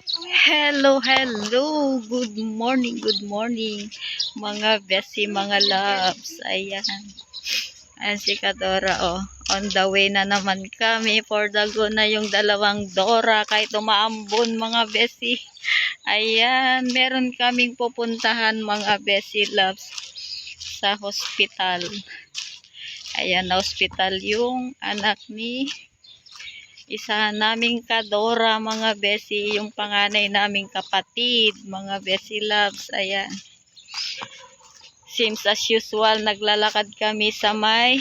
Hello, hello. Good morning, mga besi, mga loves. Ayan. Ayan si Kadora, oh. On the way na naman kami for the go na yung dalawang Dora kahit umaambon, mga besi. Ayan, meron kaming pupuntahan, mga besi loves, sa hospital. Ayan, na hospital yung anak ni isa naming Kadora, mga besi, yung panganay naming kapatid, mga besi loves. Ayan, seems as usual, naglalakad kami sa may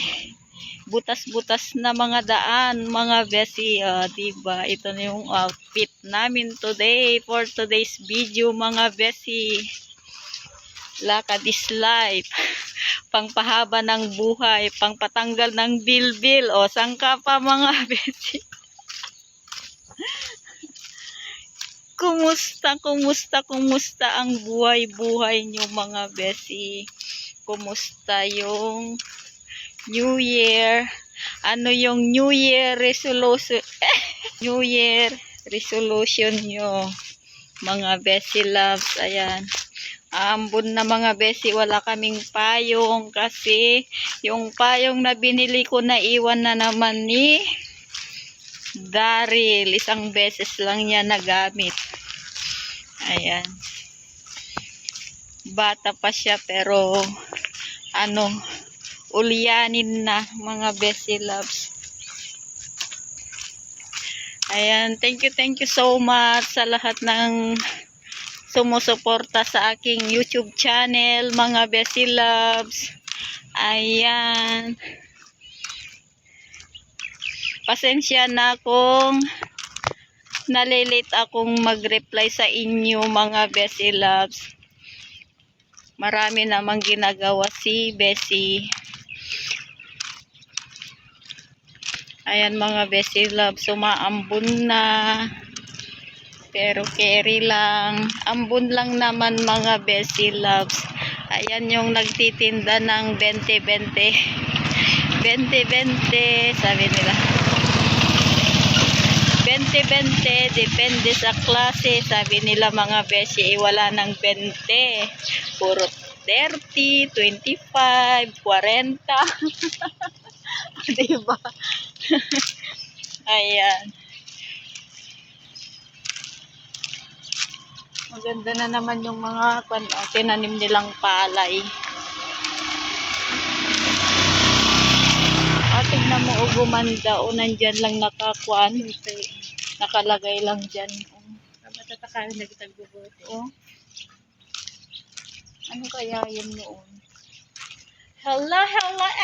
butas-butas na mga daan, mga besi. Diba, ito na yung outfit namin today for today's video, mga besi. Lakad is life. Pangpahaba ng buhay, pangpatanggal ng bilbil. O, sangka pa, mga besi. Kumusta ang buhay-buhay nyo, mga besi? Kumusta yung New Year? Ano yung New Year resolution? New Year resolution nyo, mga besi loves. Ayan. Ambon na, mga besi, wala kaming payong kasi yung payong na binili ko na iwan na naman ni Daryl. Isang beses lang niya nagamit. Ayan. Bata pa siya pero ulyanin na, mga besi loves. Ayan, thank you so much sa lahat ng sumusuporta sa aking YouTube channel, mga besi loves. Ayan. Pasensya na kung nalilate akong mag-reply sa inyo, mga besi loves. Marami namang ginagawa si Besi. Ayan, mga besi loves, sumaambon na. Pero carry lang. Ambon lang naman, mga besi loves. Ayan yung nagtitinda ng 20-20. 20-20, sabi nila. 20-20, depende sa klase, sabi nila, mga besi. Wala ng 20. Puro 30, 25, 40. Diba? Ayan. Maganda na naman yung mga tinanim nilang palay. Tingnan mo, gumanda. O, nandyan lang nakakuan. Nakalagay lang dyan. Matatakarin na kitang bubuti. O, ano kaya yun noon? Hello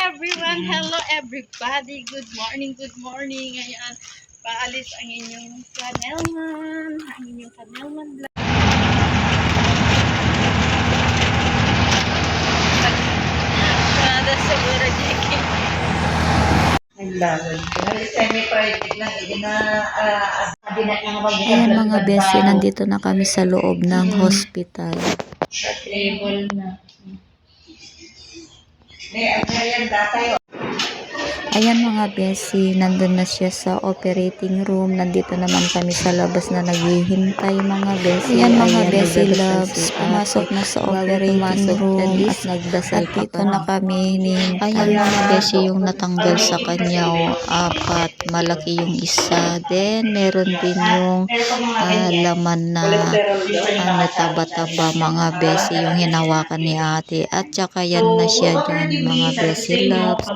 everyone. Hello everybody. Good morning. Ayan, paalis ang inyong kanelman. Ang inyong kanelman vlog. Kada siguro, Jackie. Ayan, mga besi, nandito na kami sa loob ng hospital. Table na. Ayan, mga besi, nandun na siya sa operating room. Nandito naman kami sa labas na naghihintay, mga besi. Ayan, mga besi loves, pumasok na sa operating room at nagdasal pa dito na kami. Ayan, mga besi, yung natanggal sa kanya, apat, malaki yung isa. Then meron din yung laman na taba-taba, mga besi, yung hinawakan ni ate. At saka yan na siya dyan, mga besi loves.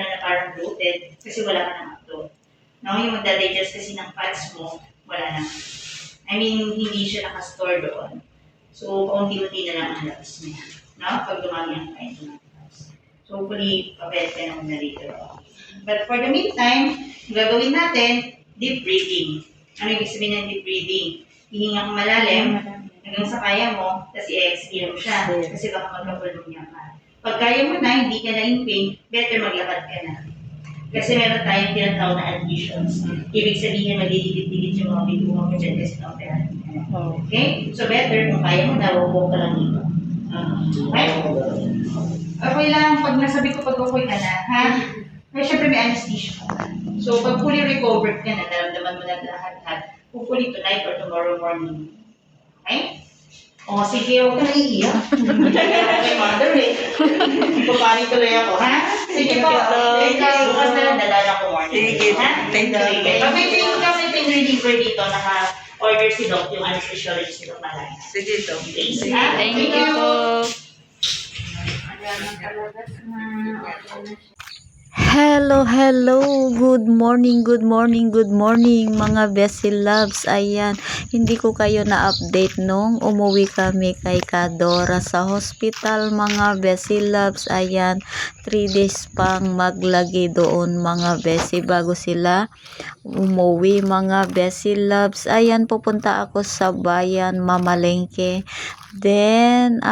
Na parang bloated kasi wala ka ng upload. No, yung magda-digest kasi ng fats mo, wala na. I mean, hindi siya nakastore doon. So, paunti-unti na lang ang labas niya. No? Pag dumami ang kain ng labas. So, hopefully, pabet ka naman na dito. But for the meantime, gagawin natin, deep breathing. Ano yung sabihin ng deep breathing? Hihinga kang malalim, hanggang sa kaya mo, tapos i-exhale mo siya. Kasi baka magkapulong ka. Pag kaya mo na, hindi ka na in pain, better maglakad ka na. Kasi meron tayong tinatawag na adhesions. Ibig sabihin, magdidikit-dikit yung mga bitumo mo dyan kasi na-operahan. Okay? So better, kung kaya mo na, huwag ka lang dito. Okay? Okay lang, pag nasabi ko pag-okay ka na, ha? Pero syempre may anesthesia ka na. So pag fully recovered ka na, naramdaman mo na lahat-lahat, hopefully tonight or tomorrow morning. Okay? O, sige, huwag ka naiiyak. Kay mother eh. Papani tuloy ako, ha? Sige po. Bukas na lang dadala ko morning. Sige, ha? thank you. Sige. Pag may pain reliever dito, naka-order si Doc, yung anesthesiologist ni Doc Malaya. Sige, Dok. Sige, ha? Thank you po. Hello, good morning, mga Bessie Loves. Ayan, hindi ko kayo na-update nung umuwi kami kay Kadora sa hospital, mga Bessie Loves. Ayan, 3 days pang maglagi doon, mga Bessie, bago sila umuwi, mga Bessie Loves. Ayan, pupunta ako sa bayan, mamalengke. Then,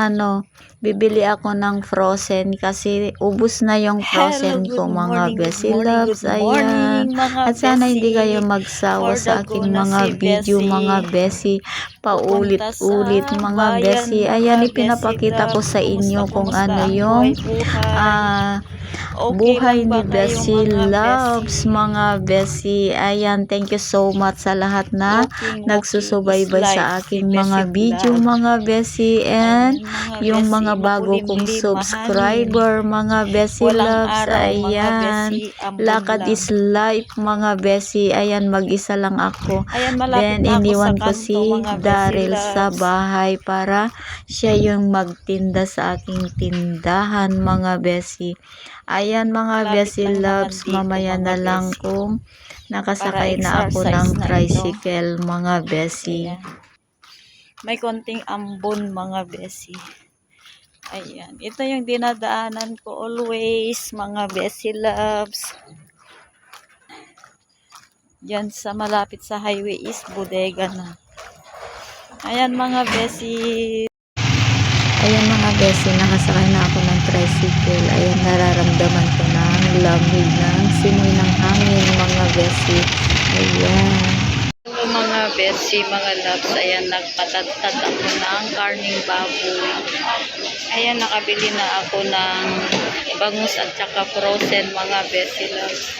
bibili ako ng frozen kasi ubos na yung frozen ko, mga Bessie Loves. Ayan. At sana hindi kayo magsawa sa aking mga video, mga Bessie. Paulit-ulit, mga Bessie. Ayan, ipinapakita ko sa inyo kung ano yung buhay ni Bessie Loves, mga Bessie. Ayan, thank you so much sa lahat na nagsusubaybay sa aking mga video, mga Bessie. And yung mga bago kong subscriber, mga Bessie Loves. Ayan, lakad is life, mga Bessie. Ayan, mag-isa lang ako. Then, iniwan ko si Daryl sa bahay para siya yung magtinda sa aking tindahan, mga Bessie. Ayan, mga Bessie Loves, mamaya na lang kung nakasakay na ako ng tricycle, mga Bessie. May konting ambon, mga Bessie. Ayan. Ito yung dinadaanan ko always, mga Bessie Loves. Diyan sa malapit sa highway is bodega na. Ayan, mga Bessie. Ayan, mga Bessie, nakasakay na ako ng tricycle. Ayan, nararamdaman ko na ang lamig ng simoy ng hangin, mga Bessie. Ayan. Hello, mga Bessie, mga Loves. Ayan, nagpatagtad ako ng karning baboy. Ayan, nakabili na ako ng bangus at saka frozen, mga Bessie Loves.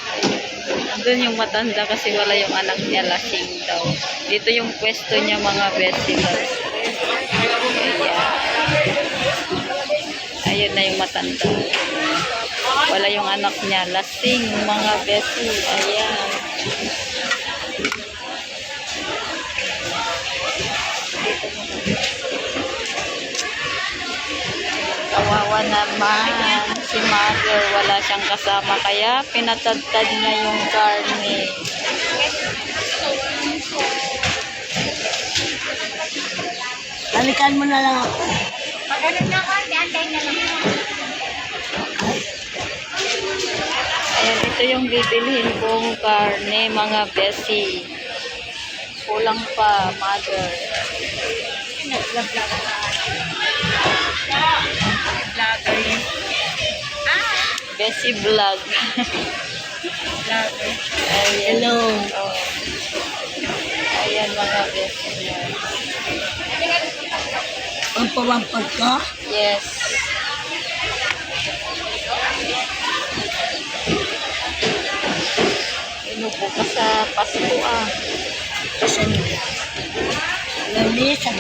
Andun yung matanda kasi wala yung anak niya, lasing daw. Dito yung pwesto niya, mga Bessie Loves. Ayan na yung matanda. Wala yung anak niya, lasing, mga Bessie. Ayan. Kawawa naman si mother, wala siyang kasama kaya pinatadtad niya yung karne. Balikan mo na lang ako. Ayan, ito yung bibilhin kong karne, mga Bessie. Kulang pa, mother. Bessie vlog. Ayan. Hello. Oh. Ayan, mga Bessie. Pampawampag ka? Yes. Inupo ka sa Pasko, ah. Kasi lamisa.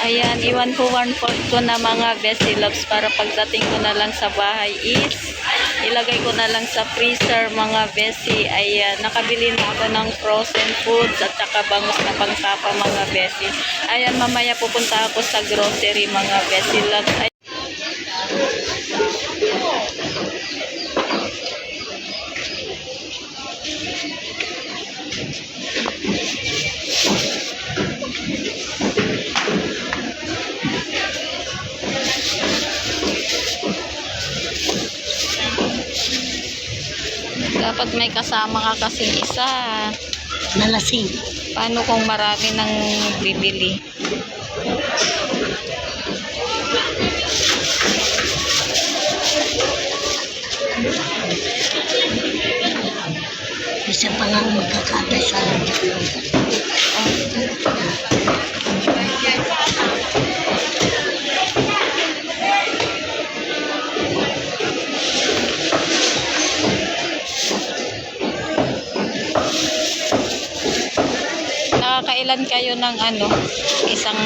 Ayan, iwan ko 1/4 ko na, mga Bessie Loves, para pagdating ko na lang sa bahay is ilagay ko na lang sa freezer, mga Bessie. Ayan, nakabili na ako ng frozen foods at saka bangus na pangtapa, mga Bessie. Ayan, mamaya pupunta ako sa grocery, mga Bessie Loves. Ayan. Dapat may kasama ka kasing isa. Nalasing. Paano kung marami nang bibili? Isa pa nga magkakatay sa Ilan kayo ng ano, isang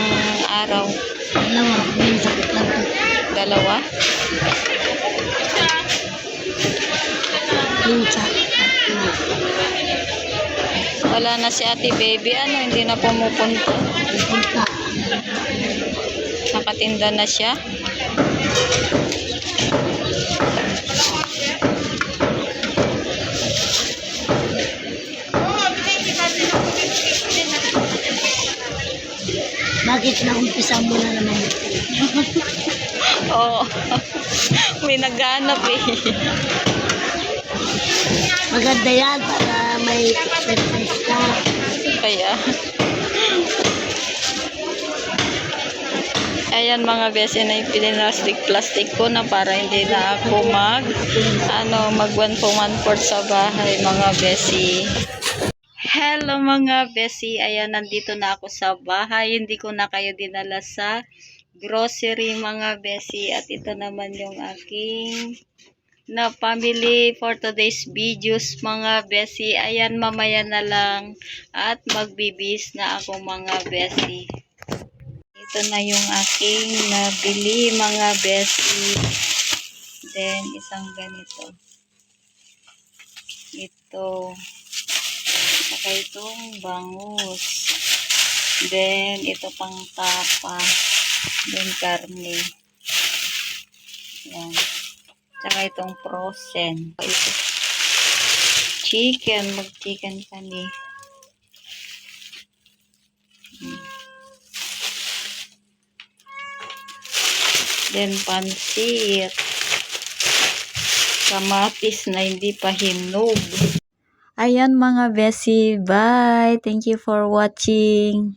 araw? Dalawa, minsan lang. Dalawa? Minsan. Wala na si ate baby, ano, hindi na pumupunta. Punta. Nakatinda na siya. Bakit na-umpisa mo na naman? Oo. May naghanap eh. Maganda yan para may exercise ka. Kaya. Ayan mga besi, na yung plastic ko na para hindi na ako mag 1 for 1/4 sa bahay mga besi. Hello mga besi, ayan nandito na ako sa bahay. Hindi ko na kayo dinala sa grocery mga besi. At ito naman yung aking na family for today's videos mga besi. Ayan, mamaya na lang at magbibis na ako mga besi. Ito na yung aking nabili mga besi. Then isang ganito. Ito. Saka itong bangus. Then ito pang tapa. Then karne. Yan. Saka itong frozen. Ito. Chicken. Mag-chicken kami. Then pansit. Kamatis na hindi pa hinog. Ayan mga besi, bye! Thank you for watching.